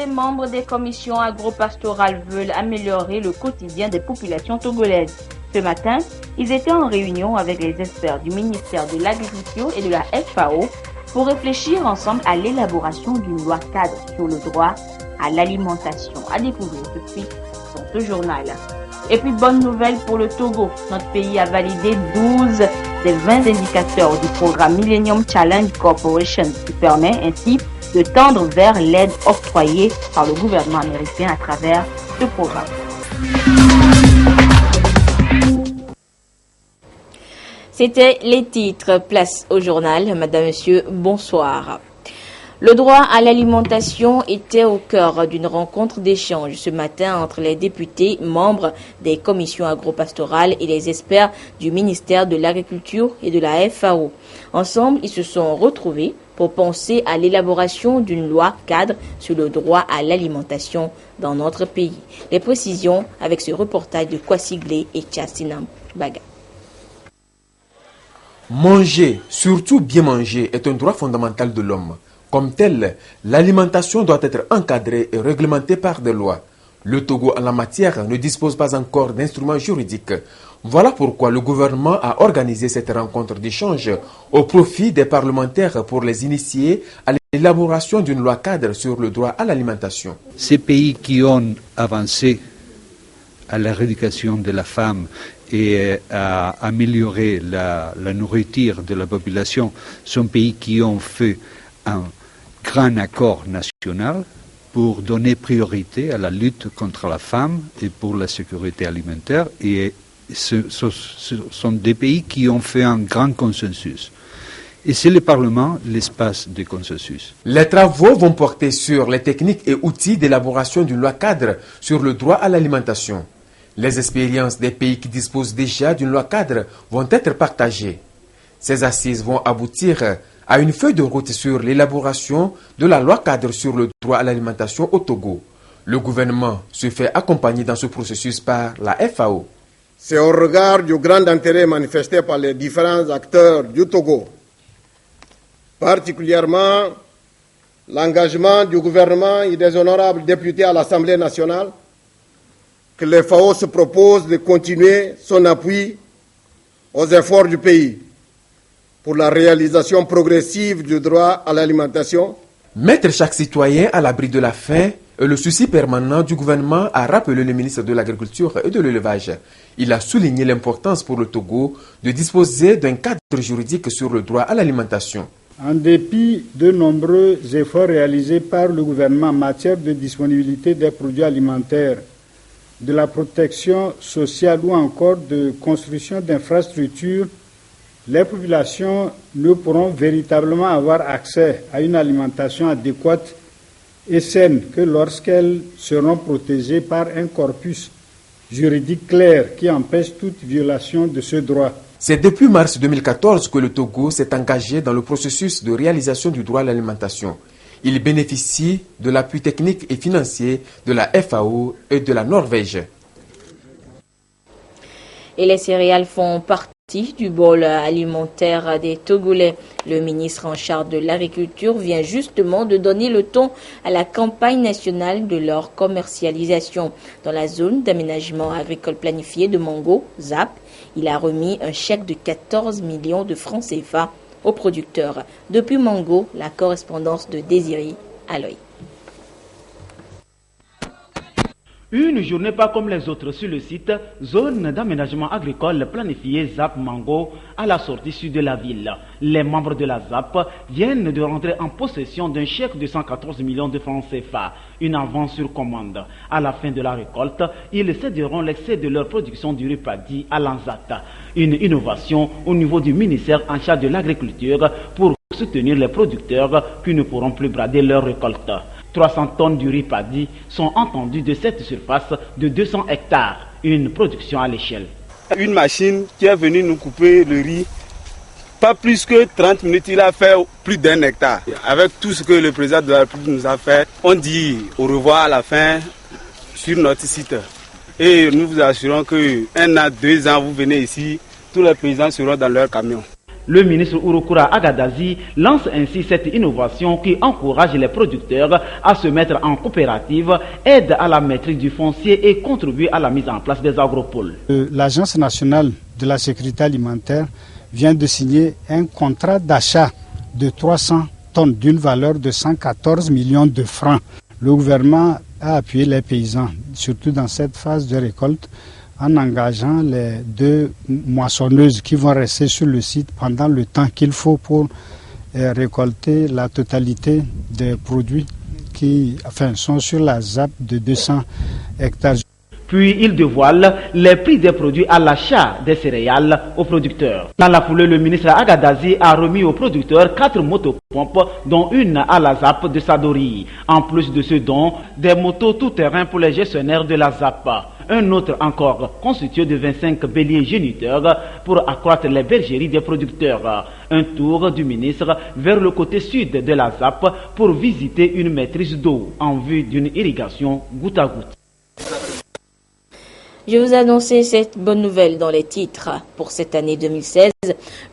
députés membres des commissions agro-pastorales veulent améliorer le quotidien des populations togolaises. Ce matin, ils étaient en réunion avec les experts du ministère de l'Agriculture et de la FAO pour réfléchir ensemble à l'élaboration d'une loi cadre sur le droit à l'alimentation. À découvrir tout de suite dans ce journal. Et puis, bonne nouvelle pour le Togo. Notre pays a validé 12 des 20 indicateurs du programme Millennium Challenge Corporation qui permet ainsi de tendre vers l'aide octroyée par le gouvernement américain à travers ce programme. C'était les titres. Place au journal. Madame, Monsieur, bonsoir. Le droit à l'alimentation était au cœur d'une rencontre d'échange ce matin entre les députés membres des commissions agro-pastorales et les experts du ministère de l'Agriculture et de la FAO. Ensemble, ils se sont retrouvés pour penser à l'élaboration d'une loi cadre sur le droit à l'alimentation dans notre pays. Les précisions avec ce reportage de Kwasiglé et Tchassinam Baga. Manger, surtout bien manger, est un droit fondamental de l'homme. Comme tel, l'alimentation doit être encadrée et réglementée par des lois. Le Togo, en la matière, ne dispose pas encore d'instruments juridiques. Voilà pourquoi le gouvernement a organisé cette rencontre d'échange au profit des parlementaires pour les initier à l'élaboration d'une loi cadre sur le droit à l'alimentation. Ces pays qui ont avancé à l'éradication de la faim et à améliorer la nourriture de la population sont pays qui ont fait un grand accord national pour donner priorité à la lutte contre la faim et pour la sécurité alimentaire. Et ce sont des pays qui ont fait un grand consensus. Et c'est le Parlement l'espace de consensus. Les travaux vont porter sur les techniques et outils d'élaboration d'une loi cadre sur le droit à l'alimentation. Les expériences des pays qui disposent déjà d'une loi cadre vont être partagées. Ces assises vont aboutir à une feuille de route sur l'élaboration de la loi cadre sur le droit à l'alimentation au Togo. Le gouvernement se fait accompagner dans ce processus par la FAO. C'est au regard du grand intérêt manifesté par les différents acteurs du Togo, particulièrement l'engagement du gouvernement et des honorables députés à l'Assemblée nationale, que la FAO se propose de continuer son appui aux efforts du pays pour la réalisation progressive du droit à l'alimentation. Mettre chaque citoyen à l'abri de la faim est le souci permanent du gouvernement, a rappelé le ministre de l'Agriculture et de l'Élevage. Il a souligné l'importance pour le Togo de disposer d'un cadre juridique sur le droit à l'alimentation. En dépit de nombreux efforts réalisés par le gouvernement en matière de disponibilité des produits alimentaires, de la protection sociale ou encore de construction d'infrastructures, les populations ne pourront véritablement avoir accès à une alimentation adéquate et saine que lorsqu'elles seront protégées par un corpus juridique clair qui empêche toute violation de ce droit. C'est depuis mars 2014 que le Togo s'est engagé dans le processus de réalisation du droit à l'alimentation. Il bénéficie de l'appui technique et financier de la FAO et de la Norvège. Et les céréales font partie du bol alimentaire des Togolais. Le ministre en charge de l'agriculture vient justement de donner le ton à la campagne nationale de leur commercialisation. Dans la zone d'aménagement agricole planifié de Mango, ZAP, il a remis un chèque de 14 millions de francs CFA aux producteurs. Depuis Mango, la correspondance de Désiré Aloy. Une journée pas comme les autres sur le site Zone d'aménagement agricole planifiée ZAP Mango à la sortie sud de la ville. Les membres de la ZAP viennent de rentrer en possession d'un chèque de 114 millions de francs CFA, une avance sur commande. À la fin de la récolte, ils céderont l'excès de leur production du Ripadi à l'ANZAT. Une innovation au niveau du ministère en charge de l'agriculture pour soutenir les producteurs qui ne pourront plus brader leur récolte. 300 tonnes du Ripadi sont entendues de cette surface de 200 hectares, une production à l'échelle. Une machine qui est venue nous couper le riz, pas plus que 30 minutes, il a fait plus d'1 hectare. Avec tout ce que le président de la République nous a fait, on dit au revoir à la fin sur notre site. Et nous vous assurons que 1 an, 2 ans, vous venez ici, tous les paysans seront dans leur camion. Le ministre Urukura Agadazi lance ainsi cette innovation qui encourage les producteurs à se mettre en coopérative, aide à la maîtrise du foncier et contribue à la mise en place des agropoles. L'Agence nationale de la sécurité alimentaire vient de signer un contrat d'achat de 300 tonnes d'une valeur de 114 millions de francs. Le gouvernement a appuyé les paysans, surtout dans cette phase de récolte, en engageant les 2 moissonneuses qui vont rester sur le site pendant le temps qu'il faut pour récolter la totalité des produits qui sont sur la ZAP de 200 hectares. Puis il dévoile les prix des produits à l'achat des céréales aux producteurs. Dans la foulée, le ministre Agadazi a remis aux producteurs 4 motopompes, dont une à la ZAP de Sadori. En plus de ce don, des motos tout-terrain pour les gestionnaires de la ZAP. Un autre encore constitué de 25 béliers géniteurs pour accroître les bergeries des producteurs. Un tour du ministre vers le côté sud de la ZAP pour visiter une maîtrise d'eau en vue d'une irrigation goutte à goutte. Je vous annonçais cette bonne nouvelle dans les titres. Pour cette année 2016,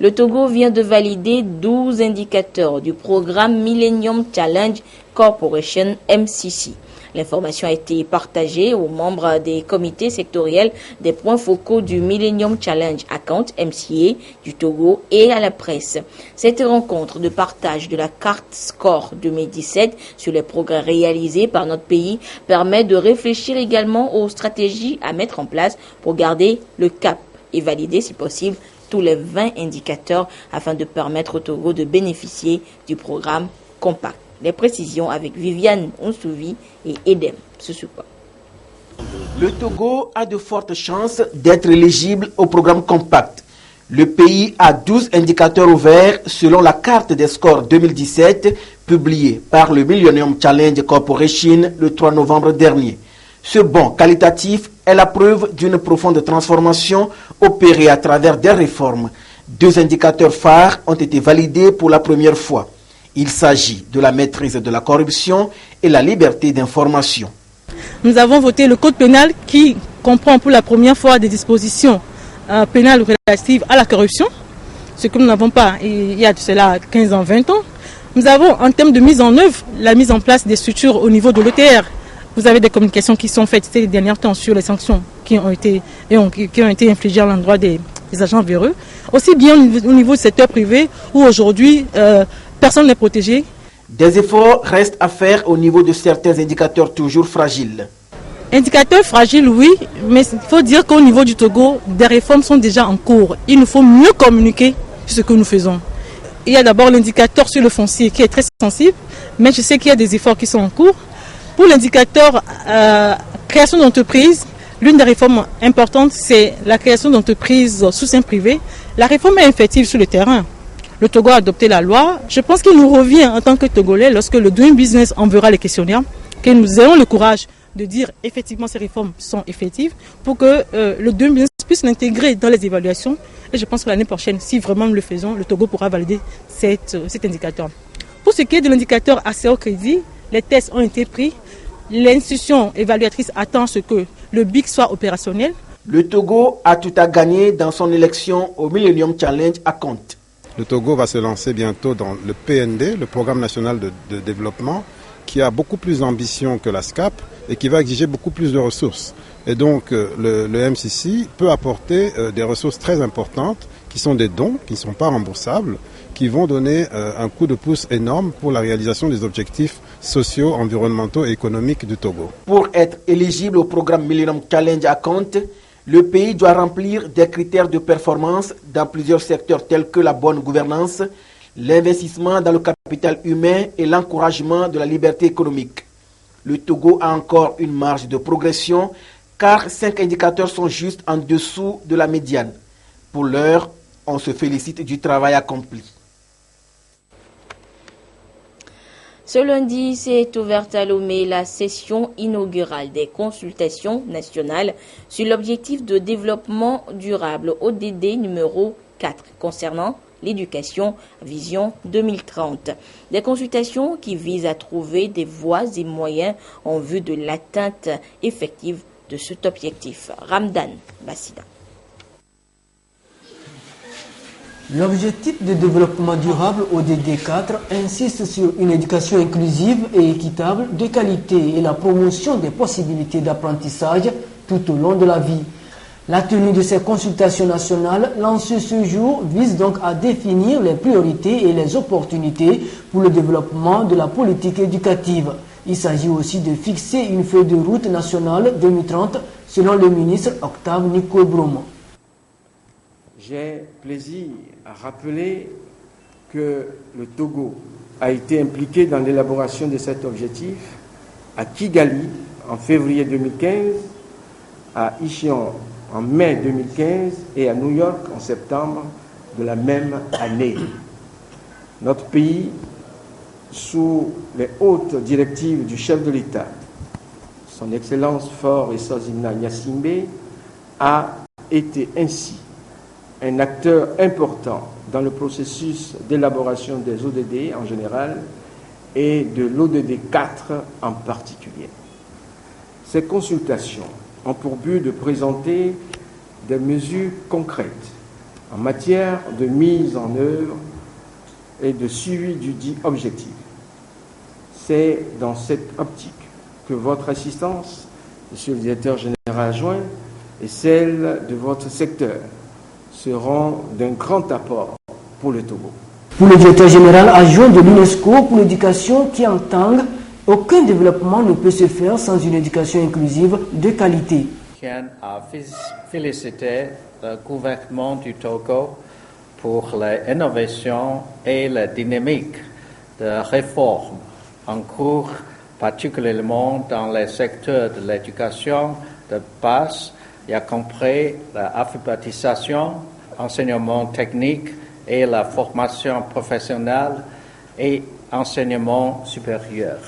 le Togo vient de valider 12 indicateurs du programme Millennium Challenge Corporation MCC. L'information a été partagée aux membres des comités sectoriels des points focaux du Millennium Challenge Account MCA du Togo et à la presse. Cette rencontre de partage de la carte score 2017 sur les progrès réalisés par notre pays permet de réfléchir également aux stratégies à mettre en place pour garder le cap et valider si possible tous les 20 indicateurs afin de permettre au Togo de bénéficier du programme Compact. Les précisions avec Viviane Onsouvi et Edem Susupa. Le Togo a de fortes chances d'être éligible au programme Compact. Le pays a 12 indicateurs ouverts selon la carte des scores 2017 publiée par le Millennium Challenge Corporation le 3 novembre dernier. Ce bond qualitatif est la preuve d'une profonde transformation opérée à travers des réformes. 2 indicateurs phares ont été validés pour la première fois. Il s'agit de la maîtrise de la corruption et la liberté d'information. Nous avons voté le code pénal qui comprend pour la première fois des dispositions pénales relatives à la corruption, ce que nous n'avons pas il y a de cela 15 ans, 20 ans. Nous avons en termes de mise en œuvre, la mise en place des structures au niveau de l'ETR. Vous avez des communications qui sont faites ces derniers temps sur les sanctions qui ont été infligées à l'endroit des agents véreux. Aussi bien au niveau du secteur privé où aujourd'hui personne n'est protégé. Des efforts restent à faire au niveau de certains indicateurs toujours fragiles. Indicateurs fragiles, oui, mais il faut dire qu'au niveau du Togo, des réformes sont déjà en cours. Il nous faut mieux communiquer sur ce que nous faisons. Il y a d'abord l'indicateur sur le foncier qui est très sensible, mais je sais qu'il y a des efforts qui sont en cours. Pour l'indicateur création d'entreprises, l'une des réformes importantes, c'est la création d'entreprises sous seing privé. La réforme est effective sur le terrain. Le Togo a adopté la loi. Je pense qu'il nous revient en tant que Togolais, lorsque le Doing Business enverra les questionnaires, que nous ayons le courage de dire effectivement ces réformes sont effectives pour que le Doing Business puisse l'intégrer dans les évaluations. Et je pense que l'année prochaine, si vraiment nous le faisons, le Togo pourra valider cet indicateur. Pour ce qui est de l'indicateur ACO Crédit, les tests ont été pris. L'institution évaluatrice attend ce que le BIC soit opérationnel. Le Togo a tout à gagner dans son élection au Millennium Challenge Account. Le Togo va se lancer bientôt dans le PND, le Programme national de développement, qui a beaucoup plus d'ambition que la SCAP et qui va exiger beaucoup plus de ressources. Et donc le MCC peut apporter des ressources très importantes qui sont des dons, qui ne sont pas remboursables, qui vont donner un coup de pouce énorme pour la réalisation des objectifs sociaux, environnementaux et économiques du Togo. Pour être éligible au programme Millennium Challenge Account, le pays doit remplir des critères de performance dans plusieurs secteurs tels que la bonne gouvernance, l'investissement dans le capital humain et l'encouragement de la liberté économique. Le Togo a encore une marge de progression car 5 indicateurs sont juste en dessous de la médiane. Pour l'heure, on se félicite du travail accompli. Ce lundi, s'est ouverte à Lomé la session inaugurale des consultations nationales sur l'objectif de développement durable ODD numéro 4 concernant l'éducation Vision 2030. Des consultations qui visent à trouver des voies et moyens en vue de l'atteinte effective de cet objectif. Ramdan Bassida. L'objectif de développement durable ODD 4 insiste sur une éducation inclusive et équitable de qualité et la promotion des possibilités d'apprentissage tout au long de la vie. La tenue de ces consultations nationales lancées ce jour vise donc à définir les priorités et les opportunités pour le développement de la politique éducative. Il s'agit aussi de fixer une feuille de route nationale 2030 selon le ministre Octave Nico-Broma. J'ai plaisir à rappeler que le Togo a été impliqué dans l'élaboration de cet objectif à Kigali en février 2015, à Ichion en mai 2015 et à New York en septembre de la même année. Notre pays, sous les hautes directives du chef de l'État, son Excellence Faure Essoazina Gnassingbé, a été ainsi un acteur important dans le processus d'élaboration des ODD en général et de l'ODD 4 en particulier. Ces consultations ont pour but de présenter des mesures concrètes en matière de mise en œuvre et de suivi du dit objectif. C'est dans cette optique que votre assistance, Monsieur le Directeur général adjoint, et celle de votre secteur seront d'un grand apport pour le Togo. Pour le directeur général adjoint de l'UNESCO pour l'éducation qui entend, aucun développement ne peut se faire sans une éducation inclusive de qualité. Je tiens à féliciter le gouvernement du Togo pour l'innovation et la dynamique de réforme en cours, particulièrement dans les secteurs de l'éducation de base, y compris l'alphabétisation, enseignement technique et la formation professionnelle et enseignement supérieur.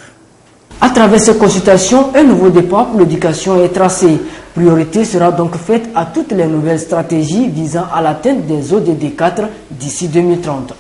À travers ces consultations, un nouveau départ pour l'éducation est tracé. Priorité sera donc faite à toutes les nouvelles stratégies visant à l'atteinte des ODD 4 d'ici 2030.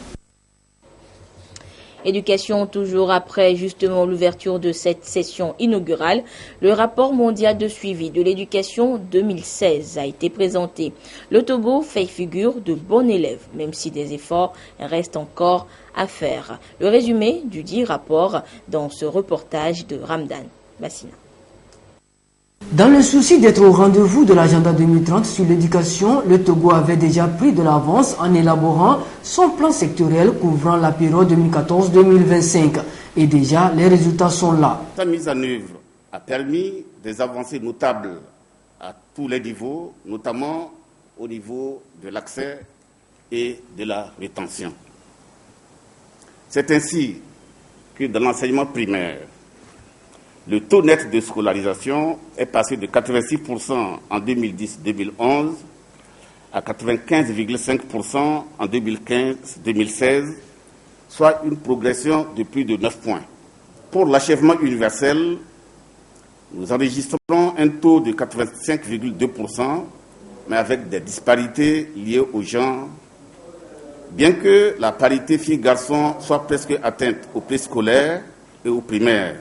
Éducation, toujours après justement l'ouverture de cette session inaugurale, le rapport mondial de suivi de l'éducation 2016 a été présenté. Le Togo fait figure de bon élève, même si des efforts restent encore à faire. Le résumé du dit rapport dans ce reportage de Ramdan Bassina. Dans le souci d'être au rendez-vous de l'agenda 2030 sur l'éducation, le Togo avait déjà pris de l'avance en élaborant son plan sectoriel couvrant la période 2014-2025. Et déjà, les résultats sont là. Sa mise en œuvre a permis des avancées notables à tous les niveaux, notamment au niveau de l'accès et de la rétention. C'est ainsi que dans l'enseignement primaire, le taux net de scolarisation est passé de 86% en 2010-2011 à 95,5% en 2015-2016, soit une progression de plus de 9 points. Pour l'achèvement universel, nous enregistrons un taux de 85,2%, mais avec des disparités liées au genre, bien que la parité filles-garçons soit presque atteinte au préscolaire et au primaire.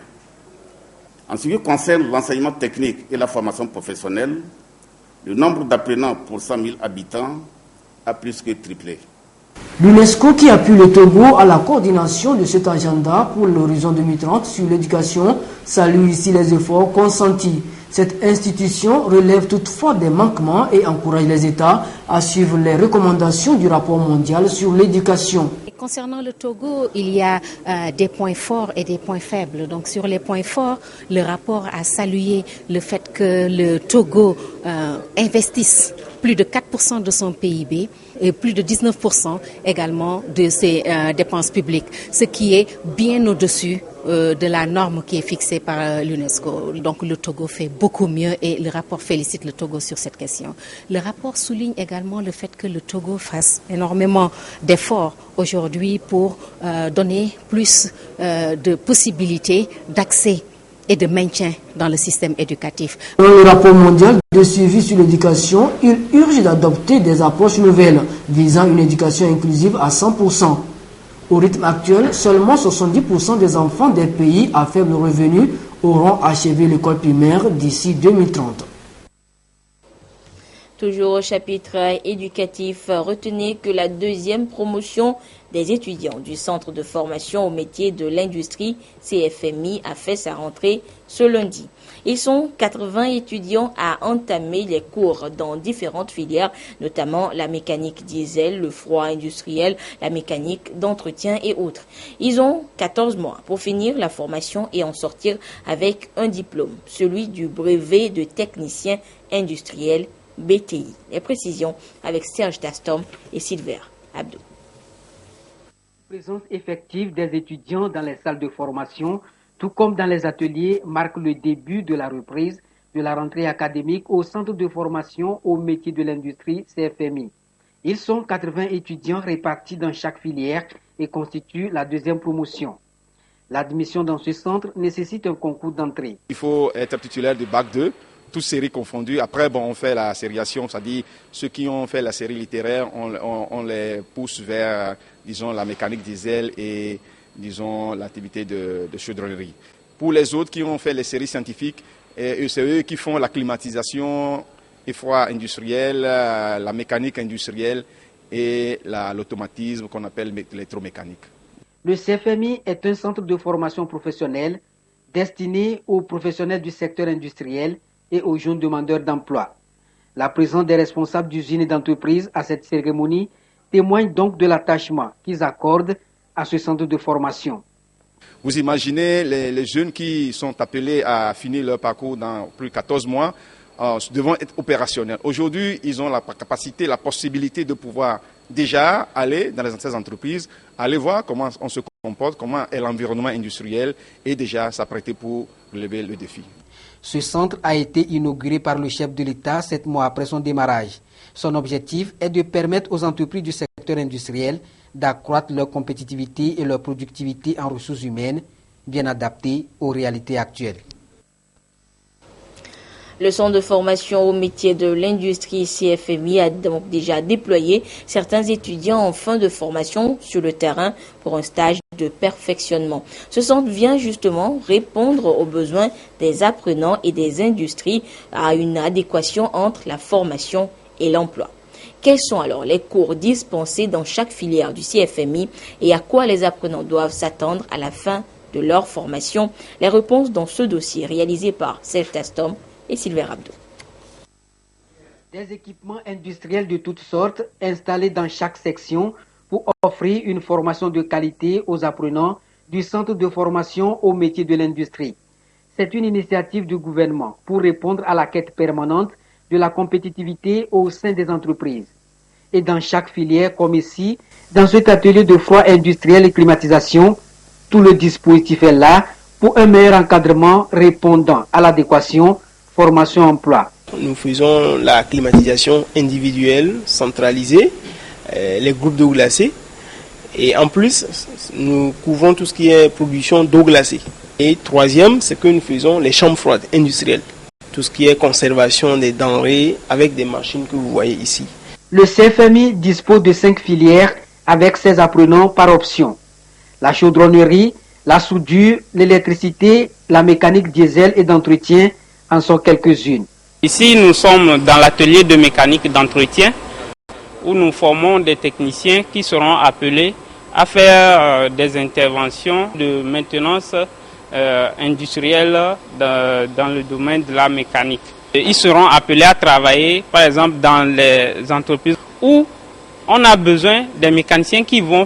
En ce qui concerne l'enseignement technique et la formation professionnelle, le nombre d'apprenants pour 100 000 habitants a plus que triplé. L'UNESCO qui appuie le Togo à la coordination de cet agenda pour l'horizon 2030 sur l'éducation salue ici les efforts consentis. Cette institution relève toutefois des manquements et encourage les États à suivre les recommandations du rapport mondial sur l'éducation. Concernant le Togo, il y a des points forts et des points faibles. Donc sur les points forts, le rapport a salué le fait que le Togo investisse plus de 4% de son PIB et plus de 19% également de ses dépenses publiques, ce qui est bien au-dessus de la norme qui est fixée par l'UNESCO. Donc le Togo fait beaucoup mieux et le rapport félicite le Togo sur cette question. Le rapport souligne également le fait que le Togo fasse énormément d'efforts aujourd'hui pour donner plus de possibilités d'accès et de maintien dans le système éducatif. Dans le rapport mondial de suivi sur l'éducation, il urge d'adopter des approches nouvelles visant une éducation inclusive à 100%. Au rythme actuel, seulement 70% des enfants des pays à faible revenu auront achevé l'école primaire d'ici 2030. Toujours au chapitre éducatif, retenez que la deuxième promotion des étudiants du Centre de formation au métier de l'industrie CFMI a fait sa rentrée ce lundi. Ils sont 80 étudiants à entamer les cours dans différentes filières, notamment la mécanique diesel, le froid industriel, la mécanique d'entretien et autres. Ils ont 14 mois pour finir la formation et en sortir avec un diplôme, celui du brevet de technicien industriel BTI. Les précisions avec Serge Tastom et Silver Abdou. Présence effective des étudiants dans les salles de formation, tout comme dans les ateliers, marque le début de la reprise de la rentrée académique au Centre de formation au métier de l'industrie CFMI. Ils sont 80 étudiants répartis dans chaque filière et constituent la deuxième promotion. L'admission dans ce centre nécessite un concours d'entrée. Il faut être titulaire du bac 2. Toutes séries confondues. Après, on fait la sériation, c'est-à-dire ceux qui ont fait la série littéraire, on les pousse vers, disons, la mécanique diesel et, disons, l'activité de chaudronnerie. Pour les autres qui ont fait les séries scientifiques, c'est eux qui font la climatisation, le froid industriel, la mécanique industrielle et l'automatisme qu'on appelle l'électromécanique. Le CFMI est un centre de formation professionnelle destiné aux professionnels du secteur industriel et aux jeunes demandeurs d'emploi. La présence des responsables d'usines et d'entreprises à cette cérémonie témoigne donc de l'attachement qu'ils accordent à ce centre de formation. Vous imaginez les jeunes qui sont appelés à finir leur parcours dans plus de 14 mois, devront être opérationnels. Aujourd'hui, ils ont la capacité, la possibilité de pouvoir déjà aller dans ces entreprises, aller voir comment on se comporte, comment est l'environnement industriel et déjà s'apprêter pour relever le défi. Ce centre a été inauguré par le chef de l'État 7 mois après son démarrage. Son objectif est de permettre aux entreprises du secteur industriel d'accroître leur compétitivité et leur productivité en ressources humaines, bien adaptées aux réalités actuelles. Le centre de formation au métier de l'industrie CFMI a donc déjà déployé certains étudiants en fin de formation sur le terrain pour un stage de perfectionnement. Ce centre vient justement répondre aux besoins des apprenants et des industries à une adéquation entre la formation et l'emploi. Quels sont alors les cours dispensés dans chaque filière du CFMI et à quoi les apprenants doivent s'attendre à la fin de leur formation? Les réponses dans ce dossier réalisé par Serge Tastom et Silver Abdou. Des équipements industriels de toutes sortes installés dans chaque section pour offrir une formation de qualité aux apprenants du centre de formation au métier de l'industrie. C'est une initiative du gouvernement pour répondre à la quête permanente de la compétitivité au sein des entreprises. Et dans chaque filière, comme ici, dans cet atelier de froid industriel et climatisation, tout le dispositif est là pour un meilleur encadrement répondant à l'adéquation formation-emploi. Nous faisons la climatisation individuelle, centralisée, les groupes d'eau glacée. Et en plus, nous couvrons tout ce qui est production d'eau glacée. Et troisième, c'est que nous faisons les chambres froides industrielles. Tout ce qui est conservation des denrées avec des machines que vous voyez ici. Le CFMI dispose de 5 filières avec 16 apprenants par option. La chaudronnerie, la soudure, l'électricité, la mécanique diesel et d'entretien en sont quelques-unes. Ici, nous sommes dans l'atelier de mécanique d'entretien où nous formons des techniciens qui seront appelés à faire des interventions de maintenance industrielle dans le domaine de la mécanique. Ils seront appelés à travailler, par exemple, dans les entreprises où on a besoin des mécaniciens qui vont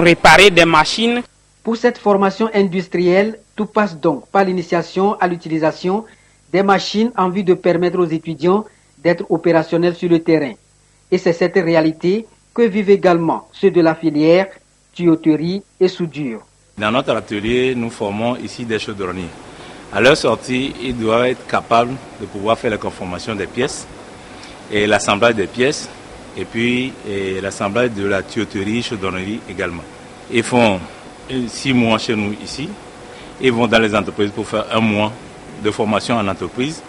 réparer des machines. Pour cette formation industrielle, tout passe donc par l'initiation à l'utilisation des machines en vue de permettre aux étudiants d'être opérationnels sur le terrain. Et c'est cette réalité que vivent également ceux de la filière tuyauterie et soudure. Dans notre atelier, nous formons ici des chaudronniers. À leur sortie, ils doivent être capables de pouvoir faire la conformation des pièces et l'assemblage des pièces et puis l'assemblage de la tuyauterie, chaudronnerie également. Ils font 6 mois chez nous ici. Ils vont dans les entreprises pour faire 1 mois de formation en entreprise.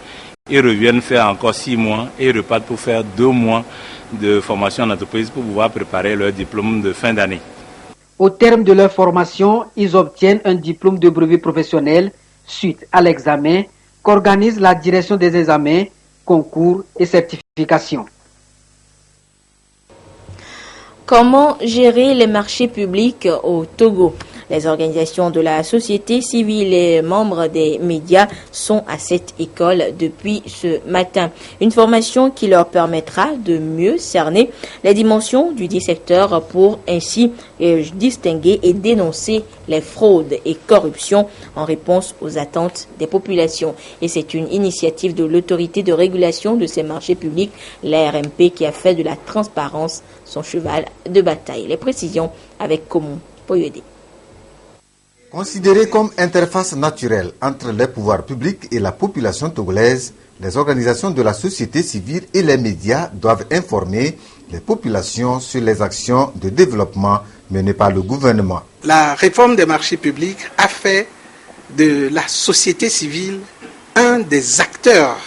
Ils reviennent faire encore 6 mois et ils repartent pour faire 2 mois de formation en entreprise pour pouvoir préparer leur diplôme de fin d'année. Au terme de leur formation, ils obtiennent un diplôme de brevet professionnel suite à l'examen qu'organise la direction des examens concours et certifications. Comment gérer les marchés publics au Togo? Les organisations de la société civile et membres des médias sont à cette école depuis ce matin. Une formation qui leur permettra de mieux cerner les dimensions du dit secteur pour ainsi distinguer et dénoncer les fraudes et corruptions en réponse aux attentes des populations. Et c'est une initiative de l'autorité de régulation de ces marchés publics, l'ARMP, qui a fait de la transparence son cheval de bataille. Les précisions avec Komon Poyede. Considérées comme interface naturelle entre les pouvoirs publics et la population togolaise, les organisations de la société civile et les médias doivent informer les populations sur les actions de développement menées par le gouvernement. La réforme des marchés publics a fait de la société civile un des acteurs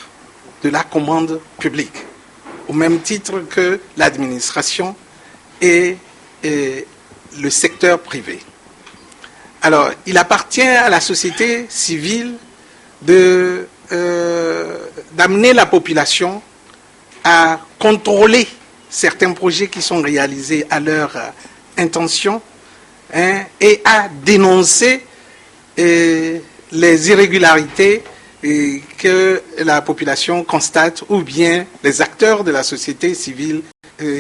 de la commande publique, au même titre que l'administration et le secteur privé. Alors, il appartient à la société civile d'amener la population à contrôler certains projets qui sont réalisés à leur intention et à dénoncer les irrégularités que la population constate ou bien les acteurs de la société civile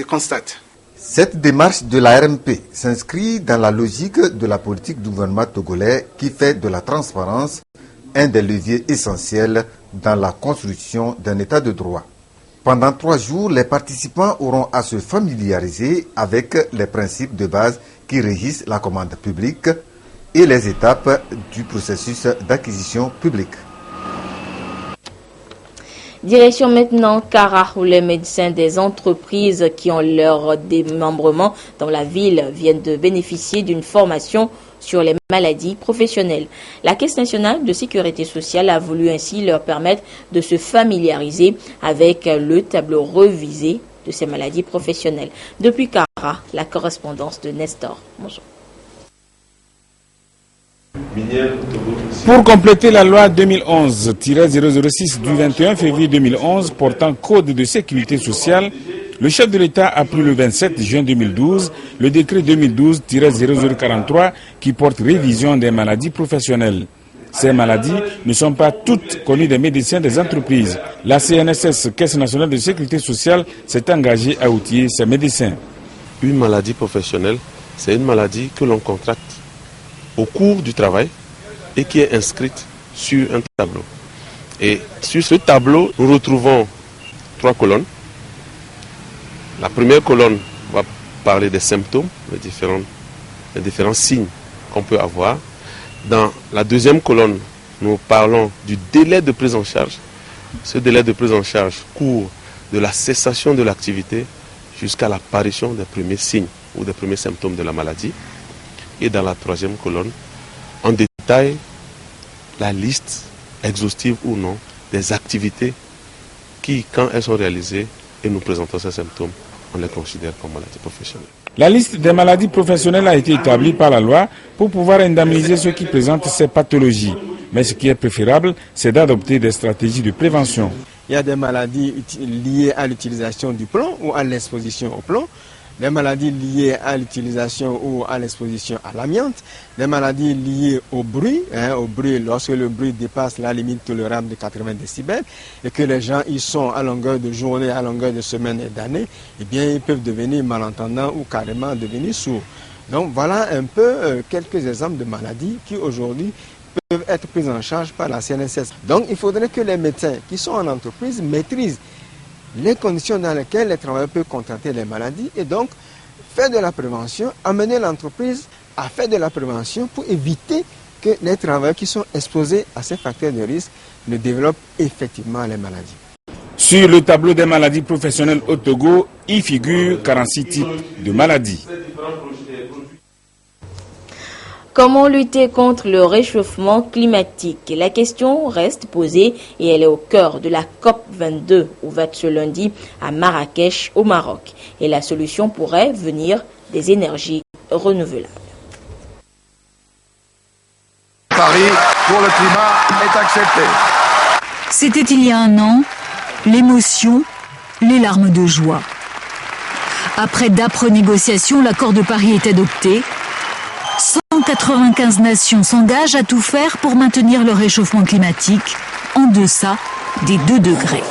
constatent. Cette démarche de la RMP s'inscrit dans la logique de la politique du gouvernement togolais qui fait de la transparence un des leviers essentiels dans la construction d'un état de droit. Pendant 3 jours, les participants auront à se familiariser avec les principes de base qui régissent la commande publique et les étapes du processus d'acquisition publique. Direction maintenant Kara, où les médecins des entreprises qui ont leur démembrement dans la ville viennent de bénéficier d'une formation sur les maladies professionnelles. La Caisse nationale de sécurité sociale a voulu ainsi leur permettre de se familiariser avec le tableau revisé de ces maladies professionnelles. Depuis Kara, la correspondance de Nestor. Bonjour. Pour compléter la loi 2011-006 du 21 février 2011 portant code de sécurité sociale, le chef de l'État a pris le 27 juin 2012 le décret 2012-0043 qui porte révision des maladies professionnelles. Ces maladies ne sont pas toutes connues des médecins des entreprises. La CNSS, Caisse nationale de sécurité sociale, s'est engagée à outiller ces médecins. Une maladie professionnelle, c'est une maladie que l'on contracte au cours du travail et qui est inscrite sur un tableau. Et sur ce tableau, nous retrouvons 3 colonnes. La première colonne va parler des symptômes, les différents signes qu'on peut avoir. Dans la deuxième colonne, nous parlons du délai de prise en charge. Ce délai de prise en charge court de la cessation de l'activité jusqu'à l'apparition des premiers signes ou des premiers symptômes de la maladie. Et dans la troisième colonne, on détaille la liste exhaustive ou non des activités qui, quand elles sont réalisées et nous présentons ces symptômes, on les considère comme maladies professionnelles. La liste des maladies professionnelles a été établie par la loi pour pouvoir indemniser ceux qui présentent ces pathologies. Mais ce qui est préférable, c'est d'adopter des stratégies de prévention. Il y a des maladies liées à l'utilisation du plomb ou à l'exposition au plomb, des maladies liées à l'utilisation ou à l'exposition à l'amiante, des maladies liées au bruit, lorsque le bruit dépasse la limite tolérable de 80 décibels et que les gens y sont à longueur de journée, à longueur de semaine et d'année, eh bien ils peuvent devenir malentendants ou carrément devenir sourds. Donc voilà un peu quelques exemples de maladies qui aujourd'hui peuvent être prises en charge par la CNSS. Donc il faudrait que les médecins qui sont en entreprise maîtrisent les conditions dans lesquelles les travailleurs peuvent contracter les maladies et donc faire de la prévention, amener l'entreprise à faire de la prévention pour éviter que les travailleurs qui sont exposés à ces facteurs de risque ne développent effectivement les maladies. Sur le tableau des maladies professionnelles au Togo, y figurent 46 types de maladies. Comment lutter contre le réchauffement climatique? La question reste posée et elle est au cœur de la COP22 ouverte ce lundi à Marrakech au Maroc. Et la solution pourrait venir des énergies renouvelables. Paris pour le climat est accepté. C'était il y a un an. l'émotion, les larmes de joie. Après d'âpres négociations, l'accord de Paris est adopté. 195 nations s'engagent à tout faire pour maintenir le réchauffement climatique en deçà des 2 degrés.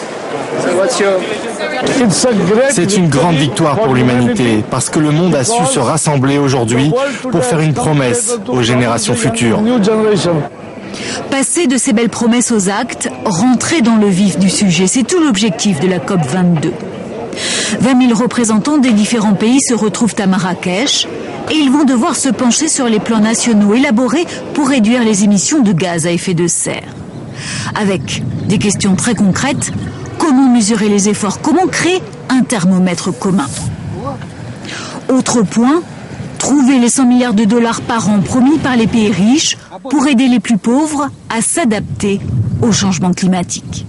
C'est une grande victoire pour l'humanité parce que le monde a su se rassembler aujourd'hui pour faire une promesse aux générations futures. Passer de ces belles promesses aux actes, rentrer dans le vif du sujet, c'est tout l'objectif de la COP22. 20 000 représentants des différents pays se retrouvent à Marrakech et ils vont devoir se pencher sur les plans nationaux élaborés pour réduire les émissions de gaz à effet de serre. Avec des questions très concrètes, comment mesurer les efforts, comment créer un thermomètre commun. Autre point, trouver les 100 milliards de dollars par an promis par les pays riches pour aider les plus pauvres à s'adapter au changement climatique.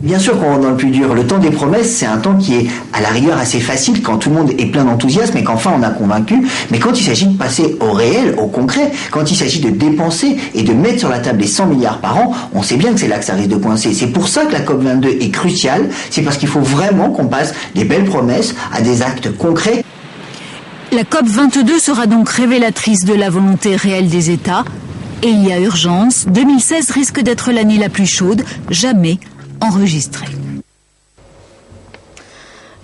Bien sûr qu'on rentre dans le plus dur. Le temps des promesses, c'est un temps qui est à la rigueur assez facile quand tout le monde est plein d'enthousiasme et qu'enfin on a convaincu. Mais quand il s'agit de passer au réel, au concret, quand il s'agit de dépenser et de mettre sur la table les 100 milliards par an, on sait bien que c'est là que ça risque de coincer. C'est pour ça que la COP22 est cruciale. C'est parce qu'il faut vraiment qu'on passe des belles promesses à des actes concrets. La COP22 sera donc révélatrice de la volonté réelle des États. Et il y a urgence. 2016 risque d'être l'année la plus chaude jamais enregistrée.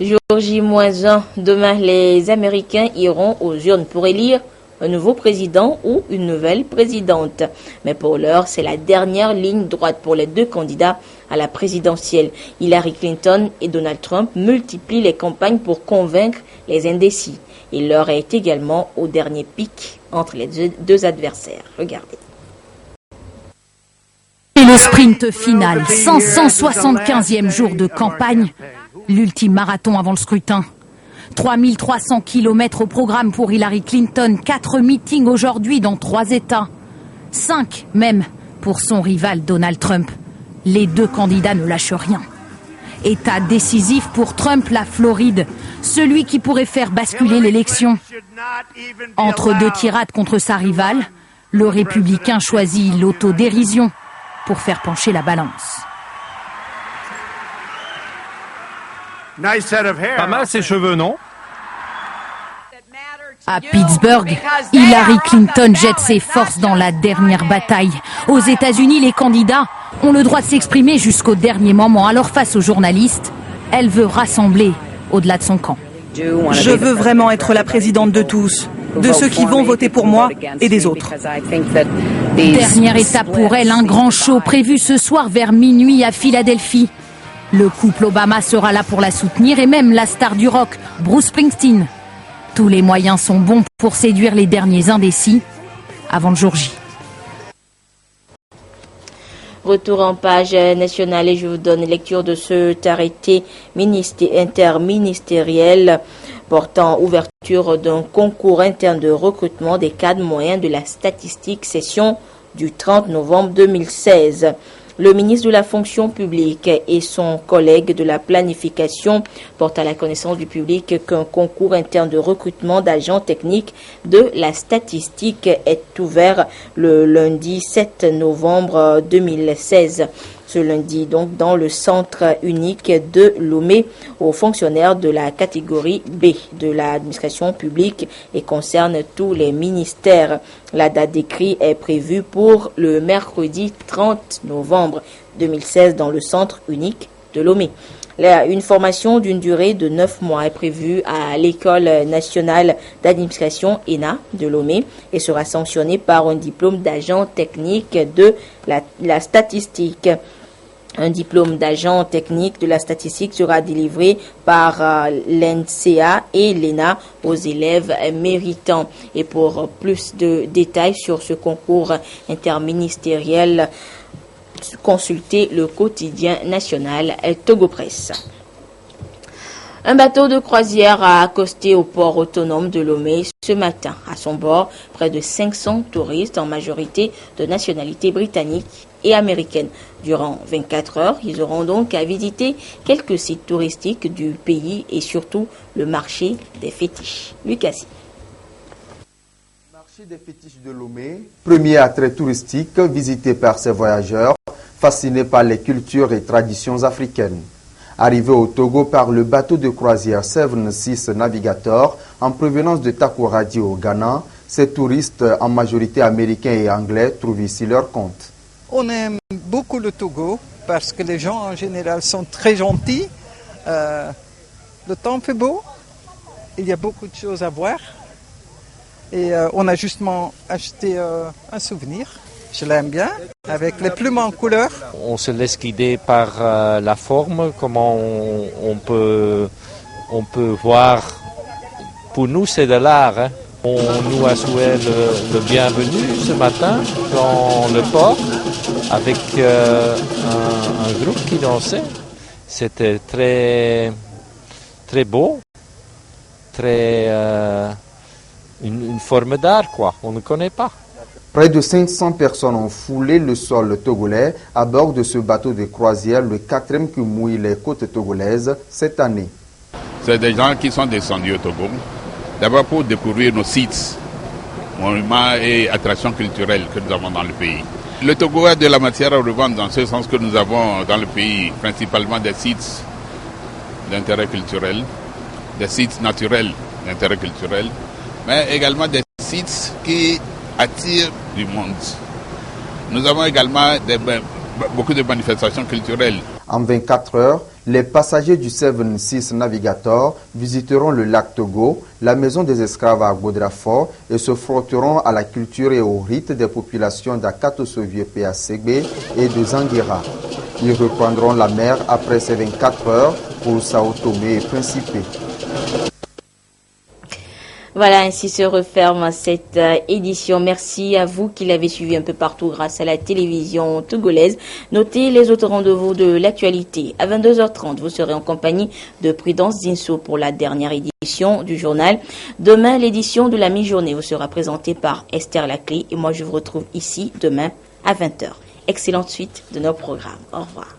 Jour J-1, demain les Américains iront aux urnes pour élire un nouveau président ou une nouvelle présidente. Mais pour l'heure, c'est la dernière ligne droite pour les 2 candidats à la présidentielle. Hillary Clinton et Donald Trump multiplient les campagnes pour convaincre les indécis. Et l'heure est également au dernier pic entre les 2 adversaires. Regardez. Et le sprint final, 575e jour de campagne, l'ultime marathon avant le scrutin. 3300 km au programme pour Hillary Clinton, 4 meetings aujourd'hui dans 3 États. 5 même pour son rival Donald Trump. Les 2 candidats ne lâchent rien. État décisif pour Trump, la Floride, celui qui pourrait faire basculer l'élection. Entre 2 tirades contre sa rivale, le républicain choisit l'autodérision pour faire pencher la balance. Pas mal ces cheveux, non? À Pittsburgh, Hillary Clinton jette ses forces dans la dernière bataille. Aux États-Unis, les candidats ont le droit de s'exprimer jusqu'au dernier moment. Alors face aux journalistes, elle veut rassembler au-delà de son camp. Je veux vraiment être la présidente de tous, de ceux qui vont voter pour moi et des autres. Dernière étape pour elle, un grand show prévu ce soir vers minuit à Philadelphie. Le couple Obama sera là pour la soutenir et même la star du rock, Bruce Springsteen. Tous les moyens sont bons pour séduire les derniers indécis avant le jour J. Retour en page nationale et je vous donne lecture de cet arrêté interministériel portant ouverture d'un concours interne de recrutement des cadres moyens de la statistique session du 30 novembre 2016. Le ministre de la fonction publique et son collègue de la planification portent à la connaissance du public qu'un concours interne de recrutement d'agents techniques de la statistique est ouvert le lundi 7 novembre 2016. Ce lundi, donc, dans le centre unique de Lomé aux fonctionnaires de la catégorie B de l'administration publique et concerne tous les ministères. La date d'écrit est prévue pour le mercredi 30 novembre 2016 dans le centre unique de Lomé. Une formation d'une durée de 9 mois est prévue à l'École nationale d'administration ENA de Lomé et sera sanctionnée par un diplôme d'agent technique de la statistique. Un diplôme d'agent technique de la statistique sera délivré par l'ENSEA et l'ENA aux élèves méritants. Et pour plus de détails sur ce concours interministériel, consultez le quotidien national Togo Presse. Un bateau de croisière a accosté au port autonome de Lomé ce matin. À son bord, près de 500 touristes, en majorité de nationalité britannique et américaine. Durant 24 heures, ils auront donc à visiter quelques sites touristiques du pays et surtout le marché des fétiches. Lucas. Marché des fétiches de Lomé, premier attrait touristique visité par ces voyageurs, fascinés par les cultures et traditions africaines. Arrivé au Togo par le bateau de croisière Seven Seas Navigator en provenance de Takoradi au Ghana, ces touristes, en majorité américains et anglais, trouvent ici leur compte. On aime beaucoup le Togo parce que les gens en général sont très gentils. Le temps fait beau, il y a beaucoup de choses à voir. Et on a justement acheté un souvenir. Je l'aime bien, avec les plumes en couleur. On se laisse guider par la forme, comment on peut voir. Pour nous, c'est de l'art. Hein. On nous a souhaité le bienvenu ce matin dans le port avec un groupe qui dansait. C'était très, très beau, une forme d'art, quoi. On ne connaît pas. Près de 500 personnes ont foulé le sol togolais à bord de ce bateau de croisière, le 4e qui mouille les côtes togolaises cette année. C'est des gens qui sont descendus au Togo, d'abord pour découvrir nos sites, monuments et attractions culturelles que nous avons dans le pays. Le Togo a de la matière à revendre dans ce sens que nous avons dans le pays principalement des sites d'intérêt culturel, des sites naturels d'intérêt culturel, mais également des sites qui attirent du monde. Nous avons également beaucoup de manifestations culturelles. En 24 heures, les passagers du Seven Seas Navigator visiteront le lac Togo, la maison des esclaves à Godrafort et se frotteront à la culture et aux rites des populations d'Akatosovie PACB et de Zanguera. Ils reprendront la mer après ces 24 heures pour Sao Tomé et Principe. Voilà, ainsi se referme cette édition. Merci à vous qui l'avez suivi un peu partout grâce à la télévision togolaise. Notez les autres rendez-vous de l'actualité. À 22h30, vous serez en compagnie de Prudence Zinso pour la dernière édition du journal. Demain, l'édition de la mi-journée vous sera présentée par Esther Laclé. Et moi, je vous retrouve ici demain à 20h. Excellente suite de nos programmes. Au revoir.